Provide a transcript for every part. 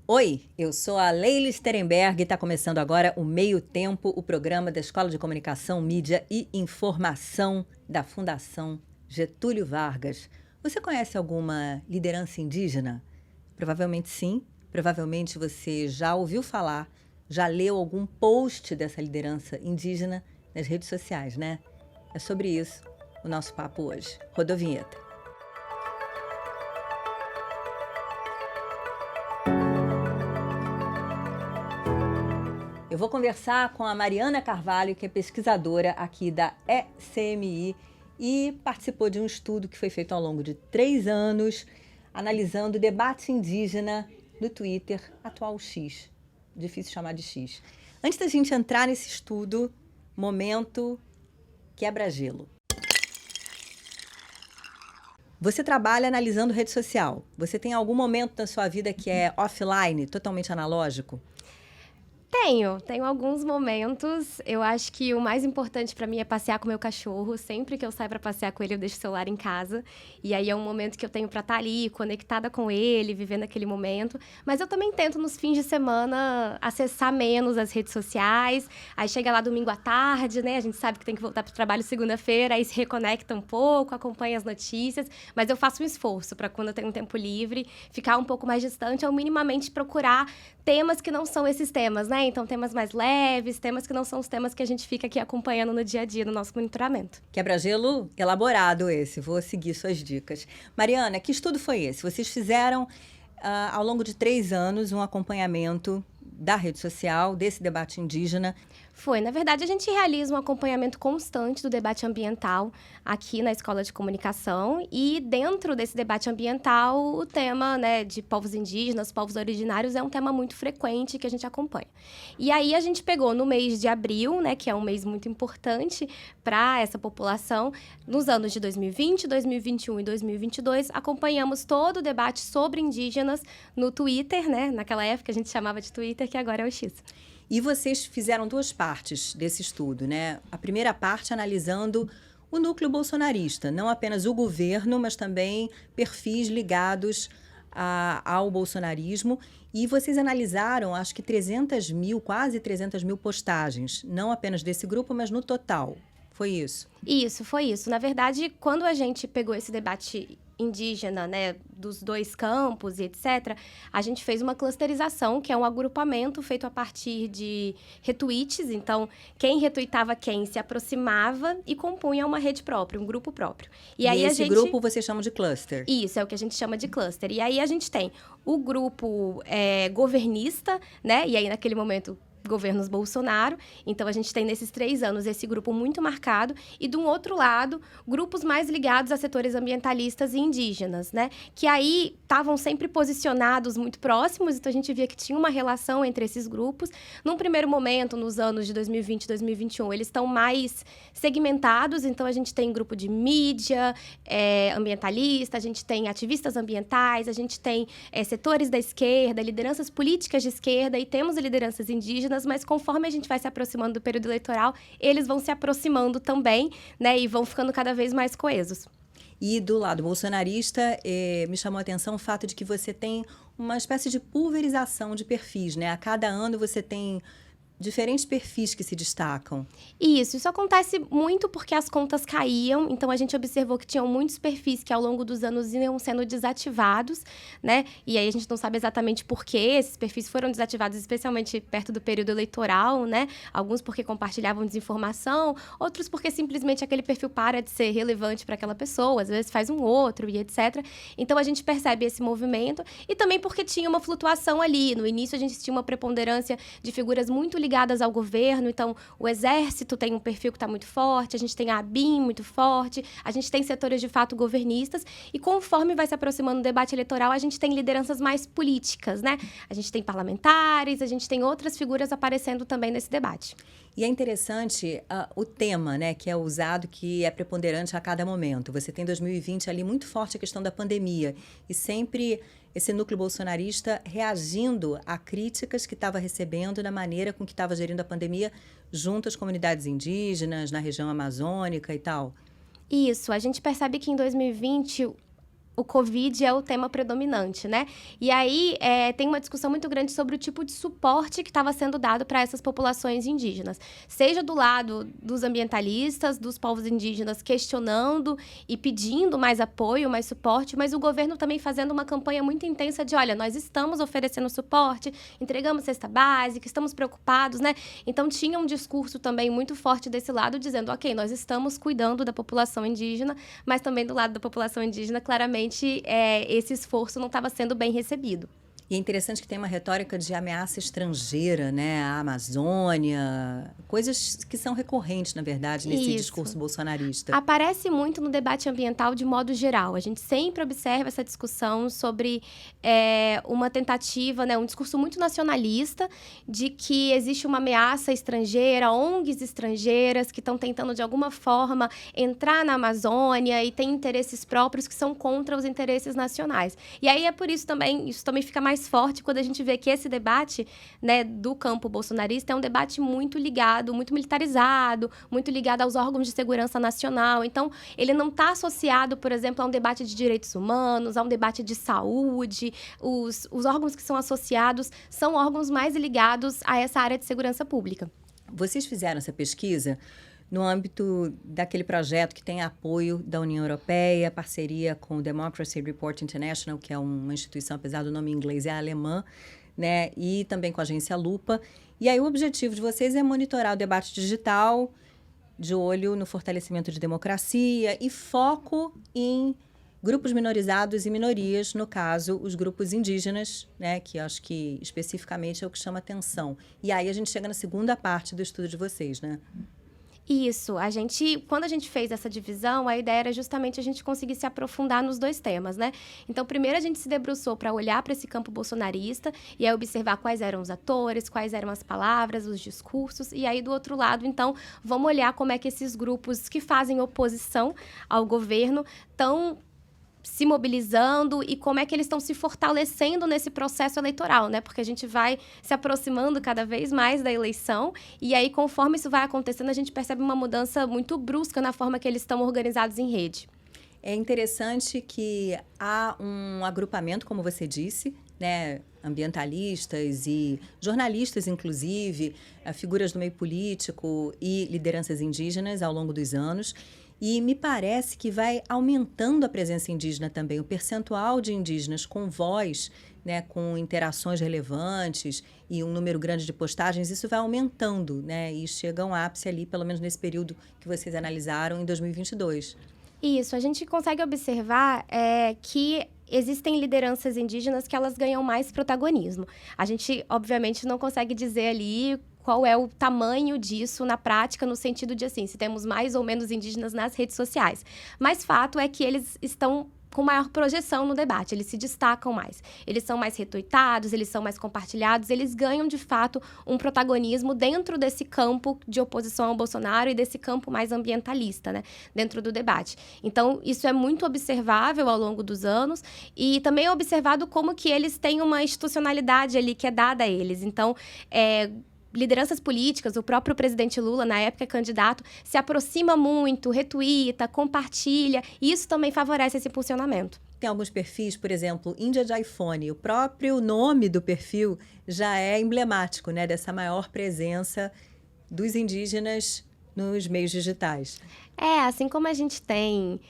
Oi, eu sou a Leila Sterenberg e está começando agora o Meio Tempo, o programa da Escola de Comunicação, Mídia e Informação da Fundação Getúlio Vargas. Você conhece alguma liderança indígena? Provavelmente sim, provavelmente você já ouviu falar, já leu algum post dessa liderança indígena nas redes sociais, né? É sobre isso o nosso papo hoje. Rodou a vinheta. Eu vou conversar com a Mariana Carvalho, que é pesquisadora aqui da ECMI e participou de um estudo que foi feito ao longo de 3 anos, analisando o debate indígena no Twitter, atual X. Difícil chamar de X. Antes da gente entrar nesse estudo, momento quebra-gelo. Você trabalha analisando rede social. Você tem algum momento da sua vida que é offline, totalmente analógico? Tenho alguns momentos. Eu acho que o mais importante pra mim é passear com o meu cachorro. Sempre que eu saio pra passear com ele, eu deixo o celular em casa. E aí é um momento que eu tenho pra estar ali, conectada com ele, vivendo aquele momento. Mas eu também tento, nos fins de semana, acessar menos as redes sociais. Aí chega lá domingo à tarde, né? A gente sabe que tem que voltar pro trabalho segunda-feira, aí se reconecta um pouco, acompanha as notícias. Mas eu faço um esforço pra, quando eu tenho um tempo livre, ficar um pouco mais distante ou minimamente procurar temas que não são esses temas, né? Então, temas mais leves, temas que não são os temas que a gente fica aqui acompanhando no dia a dia, no nosso monitoramento. Quebra-gelo elaborado esse, vou seguir suas dicas. Mariana, que estudo foi esse? Vocês fizeram, ao longo de 3 anos, um acompanhamento da rede social, desse debate indígena. Foi. Na verdade, a gente realiza um acompanhamento constante do debate ambiental aqui na Escola de Comunicação e dentro desse debate ambiental, o tema, né, de povos indígenas, povos originários, é um tema muito frequente que a gente acompanha. E aí a gente pegou no mês de abril, né, que é um mês muito importante para essa população, nos anos de 2020, 2021 e 2022, acompanhamos todo o debate sobre indígenas no Twitter, né, naquela época a gente chamava de Twitter, que agora é o X. E vocês fizeram 2 partes desse estudo, né? A primeira parte analisando o núcleo bolsonarista, não apenas o governo, mas também perfis ligados ao bolsonarismo. E vocês analisaram, acho que 300 mil, quase 300 mil postagens, não apenas desse grupo, mas no total. Foi isso? Isso, foi isso. Na verdade, quando a gente pegou esse debate indígena, né, dos 2 campos e etc., a gente fez uma clusterização, que é um agrupamento feito a partir de retweets. Então, quem retweetava quem se aproximava e compunha uma rede própria, um grupo próprio. E aí esse grupo vocês chamam de cluster? Isso, é o que a gente chama de cluster. E aí a gente tem o grupo governista, né, e aí naquele momento governos Bolsonaro. Então, a gente tem nesses 3 anos esse grupo muito marcado. E, de um outro lado, grupos mais ligados a setores ambientalistas e indígenas, né? Que aí estavam sempre posicionados muito próximos. Então, a gente via que tinha uma relação entre esses grupos. Num primeiro momento, nos anos de 2020 e 2021, eles estão mais segmentados. Então, a gente tem grupo de mídia ambientalista, a gente tem ativistas ambientais, a gente tem setores da esquerda, lideranças políticas de esquerda e temos lideranças indígenas, mas conforme a gente vai se aproximando do período eleitoral, eles vão se aproximando também, né, e vão ficando cada vez mais coesos. E do lado bolsonarista, me chamou a atenção o fato de que você tem uma espécie de pulverização de perfis, né? A cada ano você tem diferentes perfis que se destacam. Isso acontece muito porque as contas caíam, então a gente observou que tinham muitos perfis que ao longo dos anos iam sendo desativados, né? E aí a gente não sabe exatamente por que esses perfis foram desativados, especialmente perto do período eleitoral, né? Alguns porque compartilhavam desinformação, outros porque simplesmente aquele perfil para de ser relevante para aquela pessoa, às vezes faz um outro e etc. Então a gente percebe esse movimento e também porque tinha uma flutuação ali. No início a gente tinha uma preponderância de figuras muito ligadas ao governo, então o Exército tem um perfil que está muito forte, a gente tem a ABIN muito forte, a gente tem setores de fato governistas, e conforme vai se aproximando do debate eleitoral, a gente tem lideranças mais políticas, né? A gente tem parlamentares, a gente tem outras figuras aparecendo também nesse debate. E é interessante o tema, né, que é usado, que é preponderante a cada momento. Você tem 2020 ali muito forte a questão da pandemia e sempre esse núcleo bolsonarista reagindo a críticas que estava recebendo na maneira com que estava gerindo a pandemia junto às comunidades indígenas, na região amazônica e tal. Isso, a gente percebe que em 2020 o Covid é o tema predominante, né? E aí tem uma discussão muito grande sobre o tipo de suporte que estava sendo dado para essas populações indígenas. Seja do lado dos ambientalistas, dos povos indígenas questionando e pedindo mais apoio, mais suporte, mas o governo também fazendo uma campanha muito intensa de, olha, nós estamos oferecendo suporte, entregamos cesta básica, estamos preocupados, né? Então tinha um discurso também muito forte desse lado, dizendo, ok, nós estamos cuidando da população indígena, mas também do lado da população indígena, claramente, esse esforço não estava sendo bem recebido. E é interessante que tem uma retórica de ameaça estrangeira, né? A Amazônia, coisas que são recorrentes, na verdade, nesse discurso bolsonarista. Aparece muito no debate ambiental de modo geral. A gente sempre observa essa discussão sobre uma tentativa, né, um discurso muito nacionalista de que existe uma ameaça estrangeira, ONGs estrangeiras que estão tentando, de alguma forma, entrar na Amazônia e têm interesses próprios que são contra os interesses nacionais. E aí isso também fica mais forte quando a gente vê que esse debate, né, do campo bolsonarista é um debate muito ligado, muito militarizado, muito ligado aos órgãos de segurança nacional. Então, ele não está associado, por exemplo, a um debate de direitos humanos, a um debate de saúde. Os órgãos que são associados são órgãos mais ligados a essa área de segurança pública. Vocês fizeram essa pesquisa no âmbito daquele projeto que tem apoio da União Europeia, parceria com o Democracy Report International, que é uma instituição, apesar do nome em inglês, é alemã, né? E também com a agência Lupa. E aí o objetivo de vocês é monitorar o debate digital, de olho no fortalecimento de democracia e foco em grupos minorizados e minorias, no caso, os grupos indígenas, né? Que acho que especificamente é o que chama atenção. E aí a gente chega na segunda parte do estudo de vocês, né? Isso, quando a gente fez essa divisão, a ideia era justamente a gente conseguir se aprofundar nos dois temas, né? Então, primeiro a gente se debruçou para olhar para esse campo bolsonarista e aí observar quais eram os atores, quais eram as palavras, os discursos, e aí do outro lado, então, vamos olhar como é que esses grupos que fazem oposição ao governo estão se mobilizando e como é que eles estão se fortalecendo nesse processo eleitoral, né? Porque a gente vai se aproximando cada vez mais da eleição e aí, conforme isso vai acontecendo, a gente percebe uma mudança muito brusca na forma que eles estão organizados em rede. É interessante que há um agrupamento, como você disse, né? Ambientalistas e jornalistas, inclusive, figuras do meio político e lideranças indígenas ao longo dos anos. E me parece que vai aumentando a presença indígena também, o percentual de indígenas com voz, né, com interações relevantes e um número grande de postagens, isso vai aumentando, né, e chega a um ápice ali, pelo menos nesse período que vocês analisaram, em 2022. Isso, a gente consegue observar que existem lideranças indígenas que elas ganham mais protagonismo. A gente, obviamente, não consegue dizer ali qual é o tamanho disso na prática, no sentido de, assim, se temos mais ou menos indígenas nas redes sociais. Mas fato é que eles estão com maior projeção no debate, eles se destacam mais. Eles são mais retuitados, eles são mais compartilhados, eles ganham, de fato, um protagonismo dentro desse campo de oposição ao Bolsonaro e desse campo mais ambientalista, né, dentro do debate. Então, isso é muito observável ao longo dos anos e também é observado como que eles têm uma institucionalidade ali que é dada a eles. Então, lideranças políticas, o próprio presidente Lula, na época candidato, se aproxima muito, retuita, compartilha, e isso também favorece esse impulsionamento. Tem alguns perfis, por exemplo, Índia de iPhone, o próprio nome do perfil já é emblemático, né, dessa maior presença dos indígenas nos meios digitais. Assim como a gente tem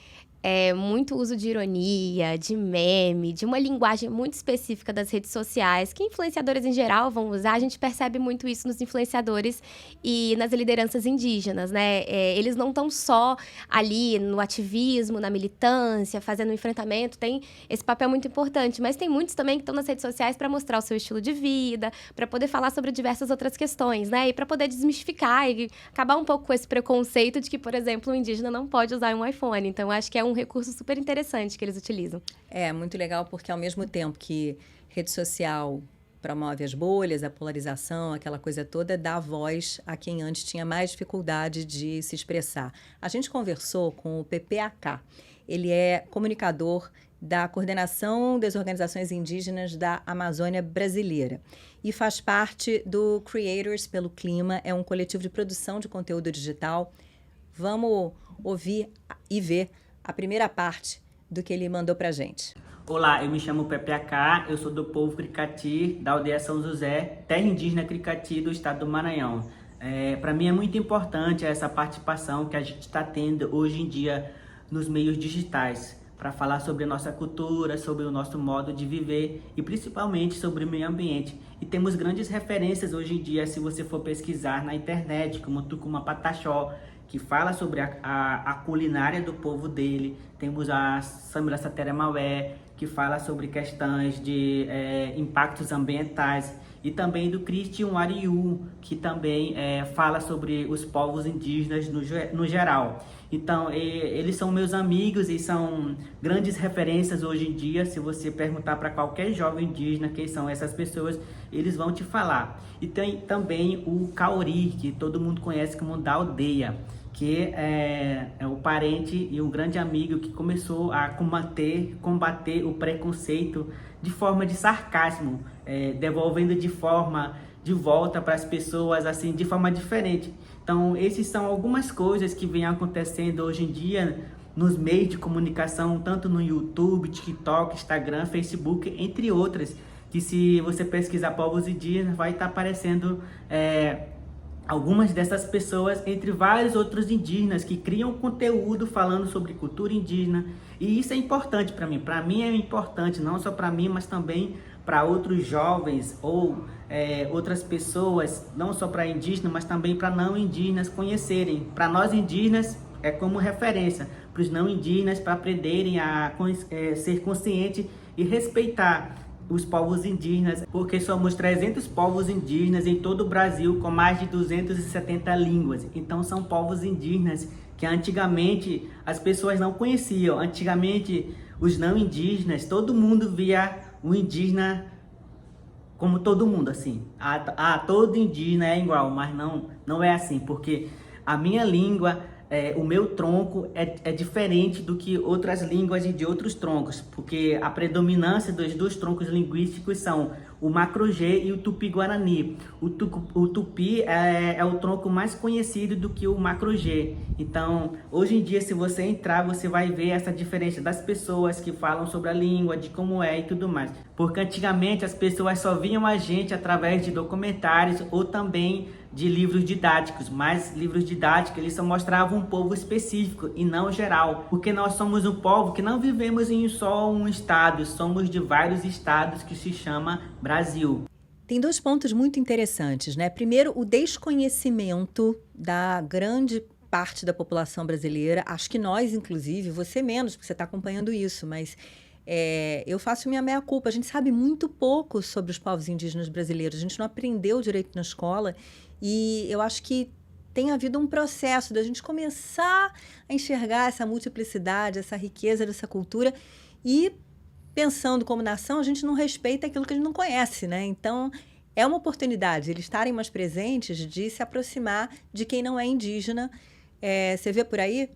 muito uso de ironia, de meme, de uma linguagem muito específica das redes sociais, que influenciadores em geral vão usar, a gente percebe muito isso nos influenciadores e nas lideranças indígenas, né? Eles não estão só ali no ativismo, na militância, fazendo um enfrentamento, tem esse papel muito importante, mas tem muitos também que estão nas redes sociais para mostrar o seu estilo de vida, para poder falar sobre diversas outras questões, né? E para poder desmistificar e acabar um pouco com esse preconceito de que, por exemplo, o indígena não pode usar um iPhone. Então, acho que é um recurso super interessante que eles utilizam. É muito legal porque, ao mesmo tempo que rede social promove as bolhas, a polarização, aquela coisa toda, dá voz a quem antes tinha mais dificuldade de se expressar. A gente conversou com o PPAK. Ele é comunicador da Coordenação das Organizações Indígenas da Amazônia Brasileira e faz parte do Creators pelo Clima, é um coletivo de produção de conteúdo digital. Vamos ouvir e ver a primeira parte do que ele mandou pra gente. Olá, eu me chamo Pepe Acá, eu sou do povo Cricati, da aldeia São José, terra indígena Cricati do estado do Maranhão. Para mim é muito importante essa participação que a gente está tendo hoje em dia nos meios digitais, para falar sobre a nossa cultura, sobre o nosso modo de viver e principalmente sobre o meio ambiente. E temos grandes referências hoje em dia, se você for pesquisar na internet, como Tucumã Pataxó, que fala sobre a culinária do povo dele. Temos a Samira Satera Maué, que fala sobre questões de impactos ambientais. E também do Christian Ariu, que também fala sobre os povos indígenas no geral. Então, eles são meus amigos e são grandes referências hoje em dia. Se você perguntar para qualquer jovem indígena quem são essas pessoas, eles vão te falar. E tem também o Kaori, que todo mundo conhece como da aldeia, que é o parente e um grande amigo que começou a combater o preconceito de forma de sarcasmo, devolvendo de volta para as pessoas, assim, de forma diferente. Então, esses são algumas coisas que vêm acontecendo hoje em dia nos meios de comunicação, tanto no YouTube, TikTok, Instagram, Facebook, entre outras, que se você pesquisar povos indígenas, vai estar aparecendo algumas dessas pessoas, entre vários outros indígenas que criam conteúdo falando sobre cultura indígena. E isso é importante para mim. Para mim é importante, não só para mim, mas também para outros jovens ou outras pessoas, não só para indígenas, mas também para não indígenas conhecerem. Para nós indígenas é como referência, para os não indígenas, para aprenderem a ser consciente e respeitar os povos indígenas, porque somos 300 povos indígenas em todo o Brasil, com mais de 270 línguas. Então são povos indígenas que antigamente as pessoas não conheciam. Antigamente os não indígenas, todo mundo via o indígena como todo mundo, assim. Todo indígena é igual, mas não é assim, porque a minha língua, o meu tronco é diferente do que outras línguas e de outros troncos, porque a predominância dos dois troncos linguísticos são o Macro-G e o Tupi-Guarani. O Tupi é o tronco mais conhecido do que o Macro-G. Então, hoje em dia, se você entrar, você vai ver essa diferença das pessoas que falam sobre a língua, de como é e tudo mais. Porque antigamente as pessoas só viam a gente através de documentários ou também de livros didáticos, mas livros didáticos eles só mostravam um povo específico e não geral, porque nós somos um povo que não vivemos em só um estado, somos de vários estados que se chama Brasil. Tem dois pontos muito interessantes, né? Primeiro, o desconhecimento da grande parte da população brasileira, acho que nós, inclusive, você menos, porque você está acompanhando isso, mas eu faço minha meia-culpa, a gente sabe muito pouco sobre os povos indígenas brasileiros, a gente não aprendeu direito na escola. E eu acho que tem havido um processo da gente começar a enxergar essa multiplicidade, essa riqueza dessa cultura e, pensando como nação, a gente não respeita aquilo que a gente não conhece, né? Então, é uma oportunidade eles estarem mais presentes de se aproximar de quem não é indígena. Você vê por aí?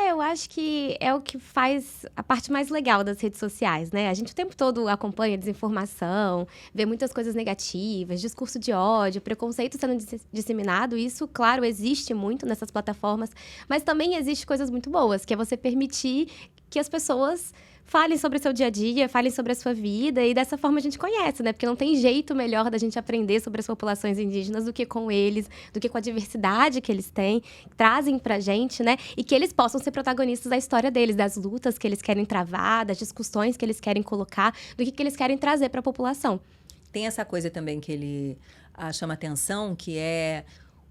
Eu acho que é o que faz a parte mais legal das redes sociais, né? A gente o tempo todo acompanha desinformação, vê muitas coisas negativas, discurso de ódio, preconceito sendo disseminado. Isso, claro, existe muito nessas plataformas, mas também existe coisas muito boas, que é você permitir que as pessoas falem sobre o seu dia a dia, falem sobre a sua vida, e dessa forma a gente conhece, né? Porque não tem jeito melhor da gente aprender sobre as populações indígenas do que com eles, do que com a diversidade que eles têm, trazem pra gente, né? E que eles possam ser protagonistas da história deles, das lutas que eles querem travar, das discussões que eles querem colocar, do que eles querem trazer para a população. Tem essa coisa também que ele chama atenção, que é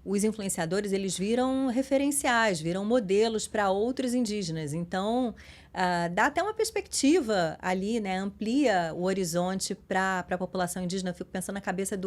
os influenciadores, eles viram referenciais, viram modelos para outros indígenas. Então, dá até uma perspectiva ali, né? Amplia o horizonte para a população indígena. Eu fico pensando na cabeça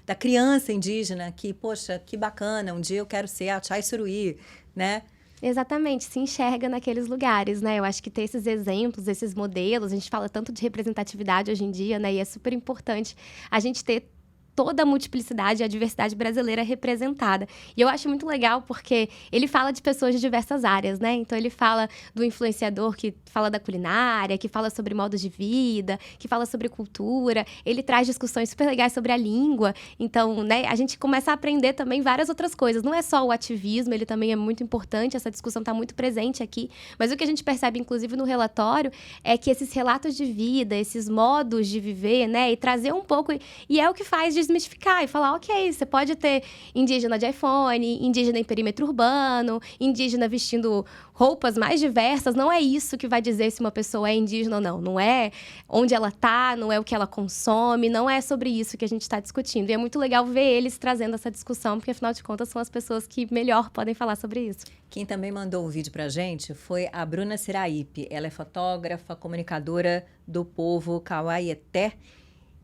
da criança indígena, que, poxa, que bacana, um dia eu quero ser a Chai Suruí, né? Exatamente, se enxerga naqueles lugares, né? Eu acho que ter esses exemplos, esses modelos, a gente fala tanto de representatividade hoje em dia, né? E é super importante a gente ter toda a multiplicidade e a diversidade brasileira representada. E eu acho muito legal porque ele fala de pessoas de diversas áreas, né? Então, ele fala do influenciador que fala da culinária, que fala sobre modos de vida, que fala sobre cultura. Ele traz discussões super legais sobre a língua. Então, né, a gente começa a aprender também várias outras coisas. Não é só o ativismo, ele também é muito importante, essa discussão está muito presente aqui. Mas o que a gente percebe, inclusive, no relatório, é que esses relatos de vida, esses modos de viver, né, e trazer um pouco... E é o que faz desmistificar e falar, ok, você pode ter indígena de iPhone, indígena em perímetro urbano, indígena vestindo roupas mais diversas. Não é isso que vai dizer se uma pessoa é indígena ou não. Não é onde ela tá, não é o que ela consome, não é sobre isso que a gente está discutindo. E é muito legal ver eles trazendo essa discussão, porque, afinal de contas, são as pessoas que melhor podem falar sobre isso. Quem também mandou o vídeo pra gente foi a Bruna Siraípe. Ela é fotógrafa, comunicadora do povo Kawaiete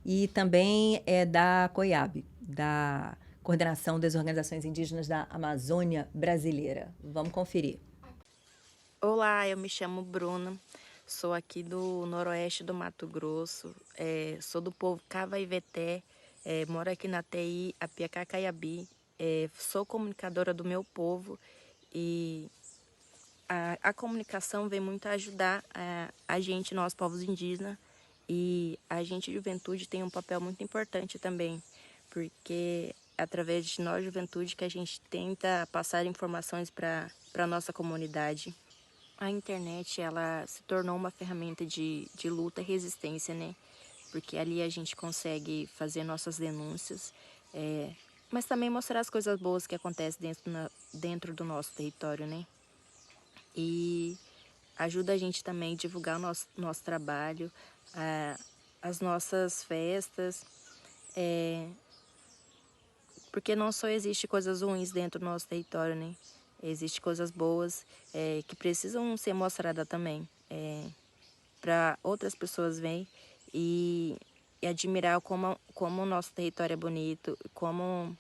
e também é da COIAB, da Coordenação das Organizações Indígenas da Amazônia Brasileira. Vamos conferir. Olá, eu me chamo Bruna, sou aqui do noroeste do Mato Grosso, sou do povo Kawaiete, moro aqui na TI Apiacacaiabi, sou comunicadora do meu povo e a comunicação vem muito ajudar a gente, nós povos indígenas, e a gente, juventude, tem um papel muito importante também, porque é através de nós, juventude, que a gente tenta passar informações para a nossa comunidade. A internet, ela se tornou uma ferramenta de luta e resistência, né? Porque ali a gente consegue fazer nossas denúncias, mas também mostrar as coisas boas que acontecem dentro do nosso território, né? E ajuda a gente também a divulgar o nosso trabalho, as nossas festas, porque não só existe coisas ruins dentro do nosso território, né? Existem coisas boas que precisam ser mostradas também, para outras pessoas verem e admirar como o nosso território é bonito, como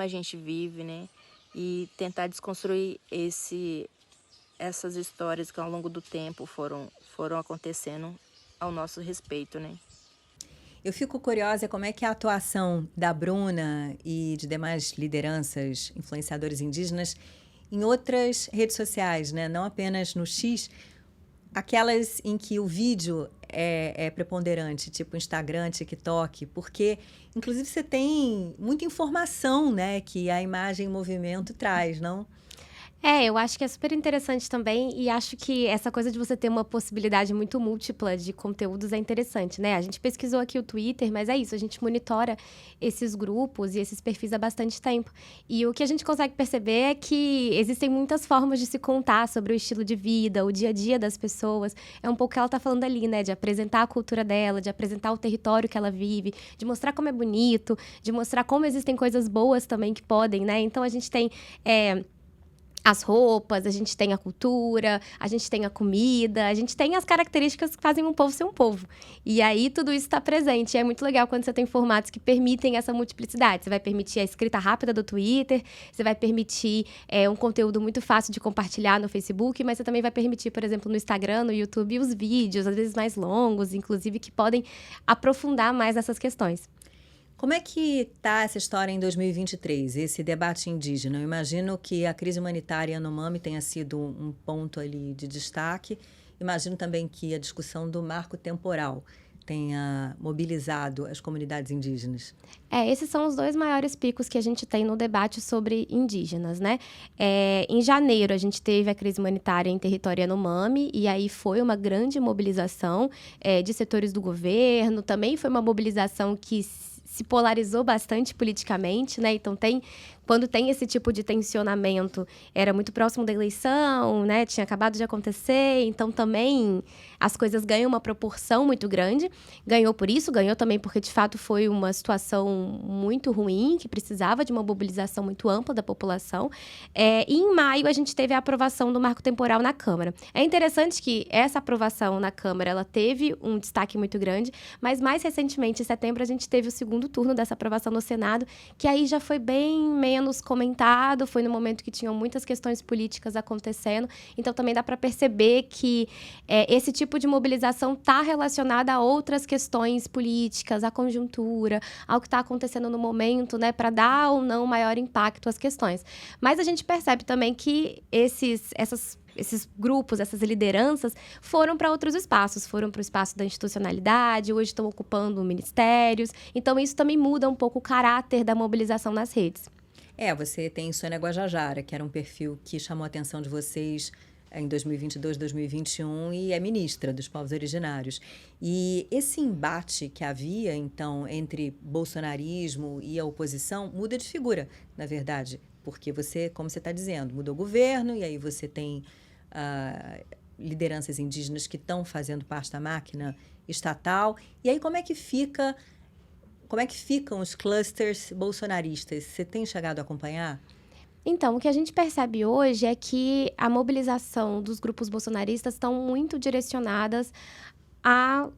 a gente vive, né? E tentar desconstruir essas histórias que ao longo do tempo foram acontecendo ao nosso respeito, né? Eu fico curiosa como é que a atuação da Bruna e de demais lideranças, influenciadores indígenas, em outras redes sociais, né? Não apenas no X, aquelas em que o vídeo é preponderante, tipo Instagram, TikTok, porque, inclusive, você tem muita informação, né, que a imagem em movimento traz, não? Eu acho que é super interessante também e acho que essa coisa de você ter uma possibilidade muito múltipla de conteúdos é interessante, né? A gente pesquisou aqui o Twitter, mas é isso, a gente monitora esses grupos e esses perfis há bastante tempo. E o que a gente consegue perceber é que existem muitas formas de se contar sobre o estilo de vida, o dia a dia das pessoas. É um pouco o que ela tá falando ali, né? De apresentar a cultura dela, de apresentar o território que ela vive, de mostrar como é bonito, de mostrar como existem coisas boas também que podem, né? Então, a gente tem... as roupas, a gente tem a cultura, a gente tem a comida, a gente tem as características que fazem um povo ser um povo. E aí, tudo isso está presente. E é muito legal quando você tem formatos que permitem essa multiplicidade. Você vai permitir a escrita rápida do Twitter, você vai permitir um conteúdo muito fácil de compartilhar no Facebook, mas você também vai permitir, por exemplo, no Instagram, no YouTube, os vídeos, às vezes mais longos, inclusive, que podem aprofundar mais essas questões. Como é que está essa história em 2023, esse debate indígena? Eu imagino que a crise humanitária Yanomami tenha sido um ponto ali de destaque. Imagino também que a discussão do marco temporal tenha mobilizado as comunidades indígenas. Esses são os dois maiores picos que a gente tem no debate sobre indígenas, né? Em janeiro, a gente teve a crise humanitária em território Yanomami, e aí foi uma grande mobilização de setores do governo. Também foi uma mobilização que se polarizou bastante politicamente, né? Então, quando tem esse tipo de tensionamento, era muito próximo da eleição, né? Tinha acabado de acontecer, então também as coisas ganham uma proporção muito grande. Ganhou por isso, ganhou também porque, de fato, foi uma situação muito ruim, que precisava de uma mobilização muito ampla da população. E em maio, a gente teve a aprovação do marco temporal na Câmara. É interessante que essa aprovação na Câmara, ela teve um destaque muito grande, mas mais recentemente, em setembro, a gente teve o segundo segundo turno dessa aprovação no Senado, que aí já foi bem menos comentado, foi no momento que tinham muitas questões políticas acontecendo. Então, também dá para perceber que esse tipo de mobilização está relacionada a outras questões políticas, à conjuntura, ao que está acontecendo no momento, né, para dar ou não maior impacto às questões. Mas a gente percebe também que esses grupos, essas lideranças, foram para outros espaços, foram para o espaço da institucionalidade, hoje estão ocupando ministérios. Então, isso também muda um pouco o caráter da mobilização nas redes. Você tem Sônia Guajajara, que era um perfil que chamou a atenção de vocês em 2022, 2021, e é ministra dos povos originários. E esse embate que havia, então, entre bolsonarismo e a oposição, muda de figura, na verdade, porque você, como você está dizendo, mudou o governo, e aí você tem lideranças indígenas que estão fazendo parte da máquina estatal. E aí, como é que ficam os clusters bolsonaristas? Você tem chegado a acompanhar? Então, o que a gente percebe hoje é que a mobilização dos grupos bolsonaristas estão muito direcionadas a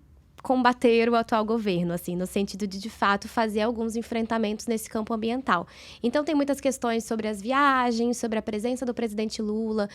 combater o atual governo, assim, no sentido de fato, fazer alguns enfrentamentos nesse campo ambiental. Então, tem muitas questões sobre as viagens, sobre a presença do presidente Lula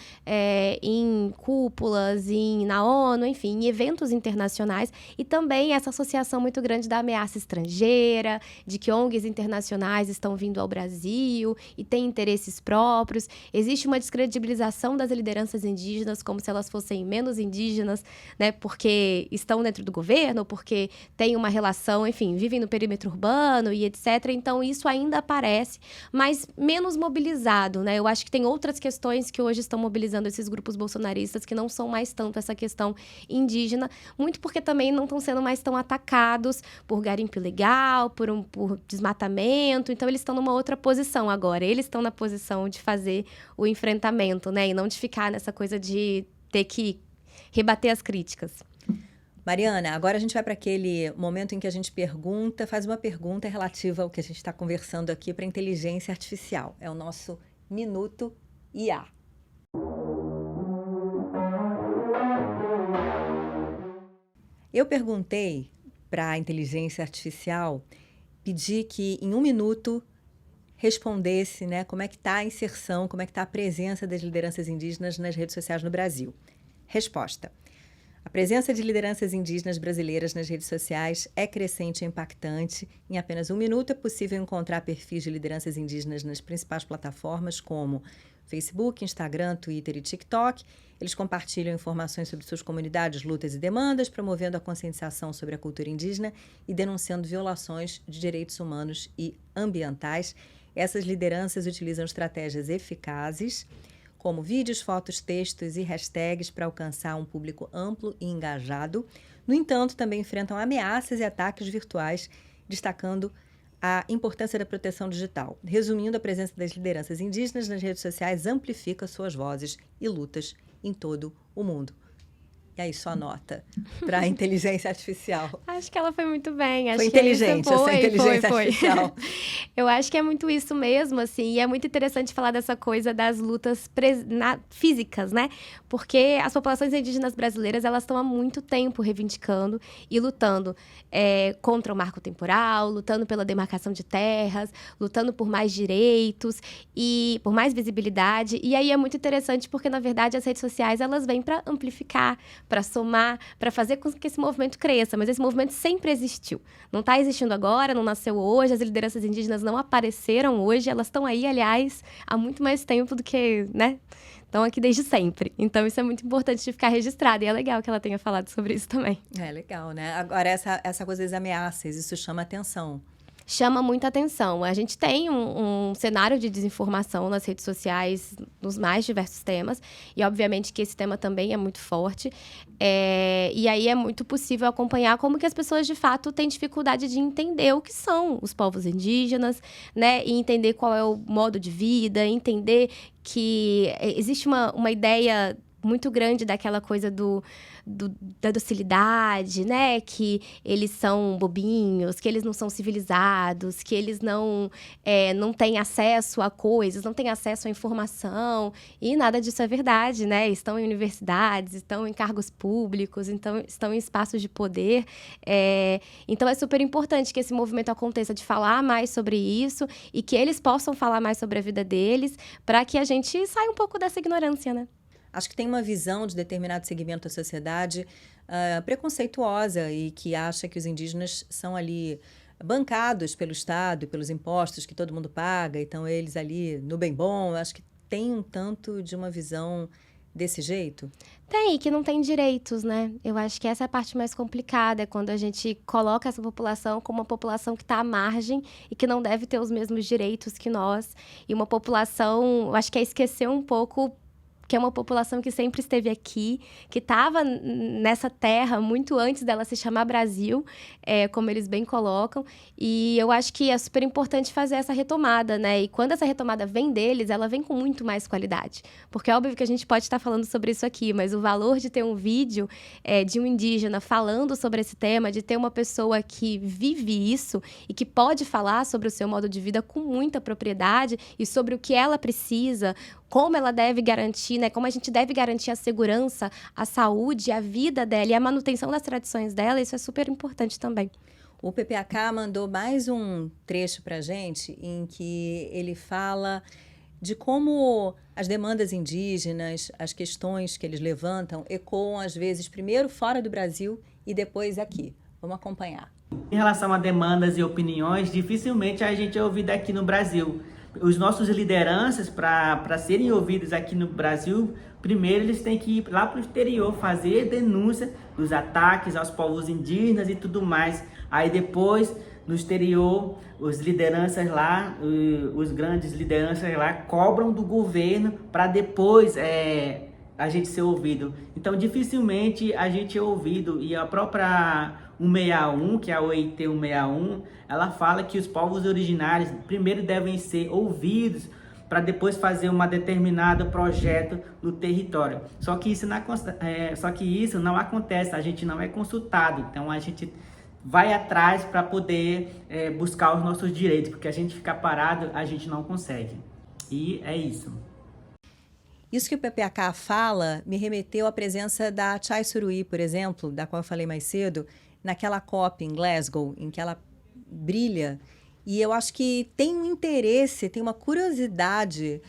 em cúpulas, na ONU, enfim, em eventos internacionais, e também essa associação muito grande da ameaça estrangeira, de que ONGs internacionais estão vindo ao Brasil e têm interesses próprios. Existe uma descredibilização das lideranças indígenas, como se elas fossem menos indígenas, né, porque estão dentro do governo, ou porque tem uma relação, enfim, vivem no perímetro urbano e etc. Então, isso ainda aparece, mas menos mobilizado, né? Eu acho que tem outras questões que hoje estão mobilizando esses grupos bolsonaristas, que não são mais tanto essa questão indígena, muito porque também não estão sendo mais tão atacados por garimpo ilegal, por desmatamento. Então, eles estão numa outra posição agora. Eles estão na posição de fazer o enfrentamento, né? E não de ficar nessa coisa de ter que rebater as críticas. Mariana, agora a gente vai para aquele momento em que a gente faz uma pergunta relativa ao que a gente está conversando aqui para a inteligência artificial. É o nosso Minuto IA. Eu perguntei para a inteligência artificial, pedi que em 1 minuto respondesse, né, como é que está a inserção, como é que está a presença das lideranças indígenas nas redes sociais no Brasil. Resposta. A presença de lideranças indígenas brasileiras nas redes sociais é crescente e impactante. Em apenas 1 minuto é possível encontrar perfis de lideranças indígenas nas principais plataformas como Facebook, Instagram, Twitter e TikTok. Eles compartilham informações sobre suas comunidades, lutas e demandas, promovendo a conscientização sobre a cultura indígena e denunciando violações de direitos humanos e ambientais. Essas lideranças utilizam estratégias eficazes, como vídeos, fotos, textos e hashtags para alcançar um público amplo e engajado. No entanto, também enfrentam ameaças e ataques virtuais, destacando a importância da proteção digital. Resumindo, a presença das lideranças indígenas nas redes sociais amplifica suas vozes e lutas em todo o mundo. E aí, sua nota para a inteligência artificial? Acho que ela foi muito bem. Foi inteligente essa inteligência artificial. Eu acho que é muito isso mesmo, assim. E é muito interessante falar dessa coisa das lutas físicas, né? Porque as populações indígenas brasileiras, elas estão há muito tempo reivindicando e lutando contra o marco temporal, lutando pela demarcação de terras, lutando por mais direitos e por mais visibilidade. E aí é muito interessante porque, na verdade, as redes sociais, elas vêm para amplificar, para somar, para fazer com que esse movimento cresça. Mas esse movimento sempre existiu. Não está existindo agora, não nasceu hoje, as lideranças indígenas não apareceram hoje, elas estão aí, aliás, há muito mais tempo do que, né? Estão aqui desde sempre. Então, isso é muito importante de ficar registrado. E é legal que ela tenha falado sobre isso também. É legal, né? Agora, essa coisa das ameaças, isso chama atenção. Chama muita atenção. A gente tem um cenário de desinformação nas redes sociais, nos mais diversos temas. E, obviamente, que esse tema também é muito forte. E aí é muito possível acompanhar como que as pessoas, de fato, têm dificuldade de entender o que são os povos indígenas, né? E entender qual é o modo de vida, entender que existe uma ideia muito grande daquela coisa da docilidade, né? Que eles são bobinhos, que eles não são civilizados, que eles não têm acesso a coisas, não têm acesso à informação. E nada disso é verdade, né? Estão em universidades, estão em cargos públicos, então estão em espaços de poder. Então é super importante que esse movimento aconteça, de falar mais sobre isso e que eles possam falar mais sobre a vida deles, para que a gente saia um pouco dessa ignorância, né? Acho que tem uma visão de determinado segmento da sociedade preconceituosa e que acha que os indígenas são ali bancados pelo Estado e pelos impostos que todo mundo paga, então eles ali no bem bom. Acho que tem um tanto de uma visão desse jeito. Tem, que não tem direitos, né? Eu acho que essa é a parte mais complicada, é quando a gente coloca essa população como uma população que está à margem e que não deve ter os mesmos direitos que nós. E uma população, eu acho que é esquecer um pouco que é uma população que sempre esteve aqui, que estava nessa terra muito antes dela se chamar Brasil, como eles bem colocam. E eu acho que é super importante fazer essa retomada, né? E quando essa retomada vem deles, ela vem com muito mais qualidade. Porque é óbvio que a gente pode estar falando sobre isso aqui, mas o valor de ter um vídeo de um indígena falando sobre esse tema, de ter uma pessoa que vive isso e que pode falar sobre o seu modo de vida com muita propriedade e sobre o que ela precisa, como ela deve garantir, né? Como a gente deve garantir a segurança, a saúde, a vida dela e a manutenção das tradições dela, isso é super importante também. O PPAK mandou mais um trecho para a gente em que ele fala de como as demandas indígenas, as questões que eles levantam, ecoam às vezes primeiro fora do Brasil e depois aqui. Vamos acompanhar. Em relação a demandas e opiniões, dificilmente a gente é ouvido aqui no Brasil. Os nossos lideranças, para serem ouvidos aqui no Brasil, primeiro eles têm que ir lá para o exterior fazer denúncia dos ataques aos povos indígenas e tudo mais. Aí depois, no exterior, os lideranças lá, os grandes lideranças lá cobram do governo para depois a gente ser ouvido. Então dificilmente a gente é ouvido, e a própria 161, que é a OIT 161, ela fala que os povos originários primeiro devem ser ouvidos para depois fazer um determinado projeto no território. Só que isso não acontece, a gente não é consultado, então a gente vai atrás para poder buscar os nossos direitos, porque a gente ficar parado, a gente não consegue. E é isso. Isso que o PPAK fala me remeteu à presença da Chai Suruí, por exemplo, da qual eu falei mais cedo, naquela COP em Glasgow, em que ela brilha. E eu acho que tem um interesse, tem uma curiosidade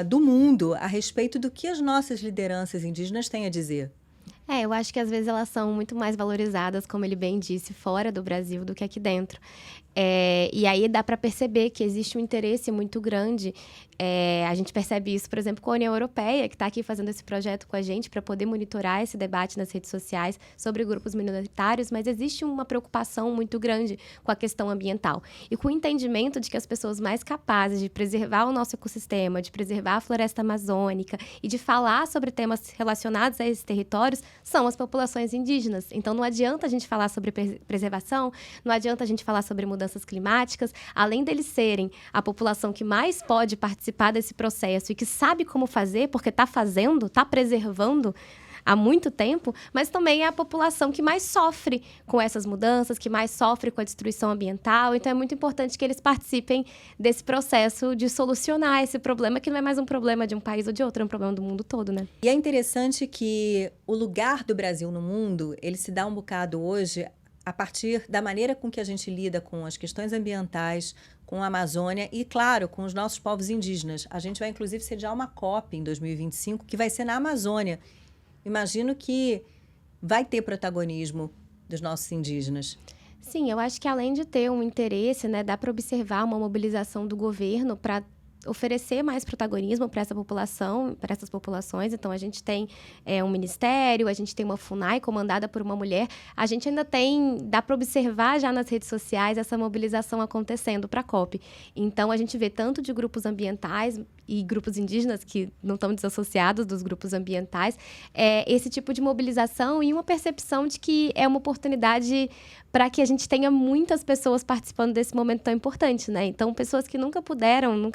do mundo a respeito do que as nossas lideranças indígenas têm a dizer. Eu acho que às vezes elas são muito mais valorizadas, como ele bem disse, fora do Brasil do que aqui dentro. E aí dá para perceber que existe um interesse muito grande. A gente percebe isso, por exemplo, com a União Europeia, que está aqui fazendo esse projeto com a gente para poder monitorar esse debate nas redes sociais sobre grupos minoritários, mas existe uma preocupação muito grande com a questão ambiental. E com o entendimento de que as pessoas mais capazes de preservar o nosso ecossistema, de preservar a floresta amazônica e de falar sobre temas relacionados a esses territórios são as populações indígenas. Então não adianta a gente falar sobre preservação, não adianta a gente falar sobre mudanças climáticas, além deles serem a população que mais pode participar desse processo e que sabe como fazer, porque está fazendo, está preservando há muito tempo, mas também é a população que mais sofre com essas mudanças, que mais sofre com a destruição ambiental. Então é muito importante que eles participem desse processo de solucionar esse problema, que não é mais um problema de um país ou de outro, é um problema do mundo todo, né? E é interessante que o lugar do Brasil no mundo, ele se dá um bocado hoje a partir da maneira com que a gente lida com as questões ambientais, com a Amazônia e, claro, com os nossos povos indígenas. A gente vai, inclusive, sediar uma COP em 2025, que vai ser na Amazônia. Imagino que vai ter protagonismo dos nossos indígenas. Sim, eu acho que além de ter um interesse, né, dá para observar uma mobilização do governo para oferecer mais protagonismo para essa população, para essas populações. Então, a gente tem um ministério, a gente tem uma FUNAI comandada por uma mulher. A gente ainda dá para observar já nas redes sociais essa mobilização acontecendo para a COP. Então, a gente vê tanto de grupos ambientais e grupos indígenas que não estão desassociados dos grupos ambientais, esse tipo de mobilização e uma percepção de que é uma oportunidade para que a gente tenha muitas pessoas participando desse momento tão importante, né? Então, pessoas que nunca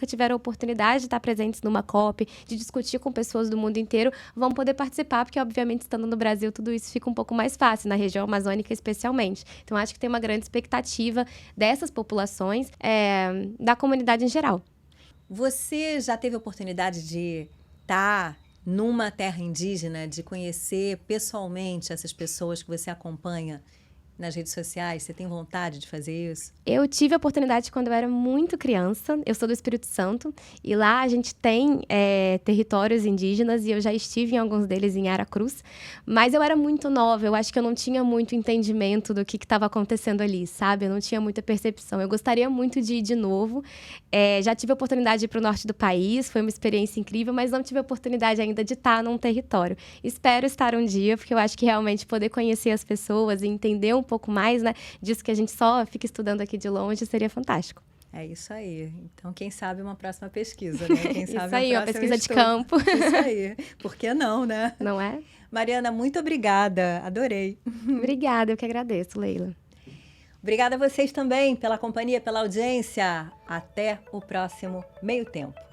tiveram a oportunidade de estar presentes numa COP, de discutir com pessoas do mundo inteiro, vão poder participar, porque, obviamente, estando no Brasil, tudo isso fica um pouco mais fácil, na região amazônica especialmente. Então, acho que tem uma grande expectativa dessas populações, da comunidade em geral. Você já teve a oportunidade de estar numa terra indígena, de conhecer pessoalmente essas pessoas que você acompanha nas redes sociais? Você tem vontade de fazer isso? Eu tive a oportunidade quando eu era muito criança. Eu sou do Espírito Santo e lá a gente tem territórios indígenas e eu já estive em alguns deles em Aracruz. Mas eu era muito nova, eu acho que eu não tinha muito entendimento do que estava acontecendo ali, sabe? Eu não tinha muita percepção. Eu gostaria muito de ir de novo. Já tive a oportunidade de ir para o norte do país, foi uma experiência incrível, mas não tive a oportunidade ainda de estar num território. Espero estar um dia, porque eu acho que realmente poder conhecer as pessoas e entender um pouco mais, né, disso que a gente só fica estudando aqui de longe, seria fantástico. É isso aí. Então, quem sabe uma próxima pesquisa, né? Quem sabe Isso aí, uma pesquisa de estudo. campo. Isso aí. Por que não, né? Não é? Mariana, muito obrigada. Adorei. Obrigada, eu que agradeço, Leila. Obrigada a vocês também pela companhia, pela audiência. Até o próximo Meio Tempo.